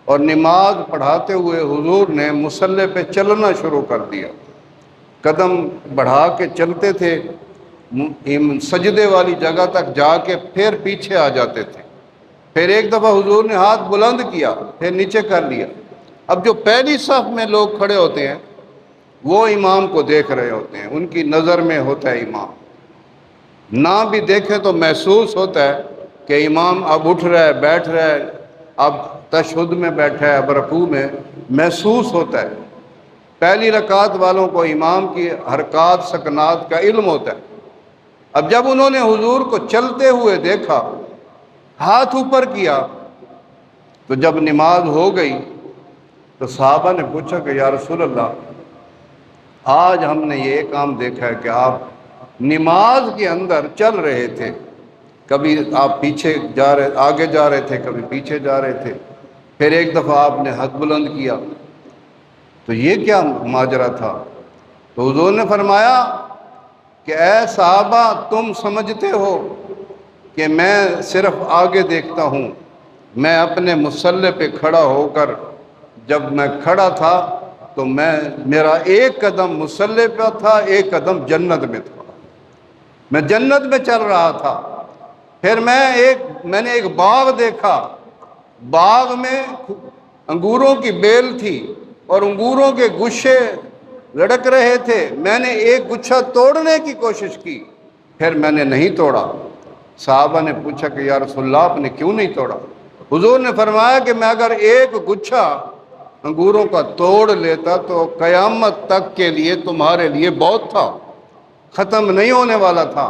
اور نماز پڑھاتے ہوئے حضور نے مصلی پہ چلنا شروع کر دیا، قدم بڑھا کے چلتے تھے، سجدے والی جگہ تک جا کے پھر پیچھے آ جاتے تھے، پھر ایک دفعہ حضور نے ہاتھ بلند کیا، پھر نیچے کر لیا۔ اب جو پہلی صف میں لوگ کھڑے ہوتے ہیں وہ امام کو دیکھ رہے ہوتے ہیں، ان کی نظر میں ہوتا ہے امام، نہ بھی دیکھیں تو محسوس ہوتا ہے کہ امام اب اٹھ رہا ہے، بیٹھ رہا ہے، اب تشہد میں بیٹھا ہے، اب رکوع میں، محسوس ہوتا ہے۔ پہلی رکعت والوں کو امام کی حرکات سکنات کا علم ہوتا ہے۔ اب جب انہوں نے حضور کو چلتے ہوئے دیکھا، ہاتھ اوپر کیا، تو جب نماز ہو گئی تو صحابہ نے پوچھا کہ یا رسول اللہ، آج ہم نے یہ کام دیکھا ہے کہ آپ نماز کے اندر چل رہے تھے، کبھی آپ پیچھے جا رہے، آگے جا رہے تھے، کبھی پیچھے جا رہے تھے، پھر ایک دفعہ آپ نے ہاتھ بلند کیا، تو یہ کیا ماجرا تھا؟ تو حضور نے فرمایا کہ اے صحابہ، تم سمجھتے ہو کہ میں صرف آگے دیکھتا ہوں، میں اپنے مصلی پہ کھڑا ہو کر جب میں کھڑا تھا تو میرا ایک قدم مصلی پہ تھا، ایک قدم جنت میں تھا، میں جنت میں چل رہا تھا۔ پھر میں نے ایک باغ دیکھا، باغ میں انگوروں کی بیل تھی اور انگوروں کے گچھے لڑک رہے تھے، میں نے ایک گچھا توڑنے کی کوشش کی، پھر میں نے نہیں توڑا۔ صحابہ نے پوچھا کہ یا رسول اللہ، آپ نے کیوں نہیں توڑا؟ حضور نے فرمایا کہ میں اگر ایک گچھا انگوروں کا توڑ لیتا تو قیامت تک کے لیے تمہارے لیے بہت تھا، ختم نہیں ہونے والا تھا۔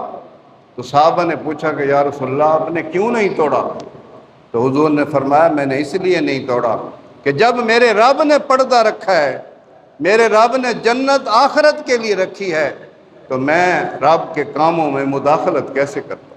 تو صحابہ نے پوچھا کہ یا رسول اللہ، آپ نے کیوں نہیں توڑا؟ تو حضور نے فرمایا میں نے اس لیے نہیں توڑا کہ جب میرے رب نے پردہ رکھا ہے، میرے رب نے جنت آخرت کے لیے رکھی ہے، تو میں رب کے کاموں میں مداخلت کیسے کرتا؟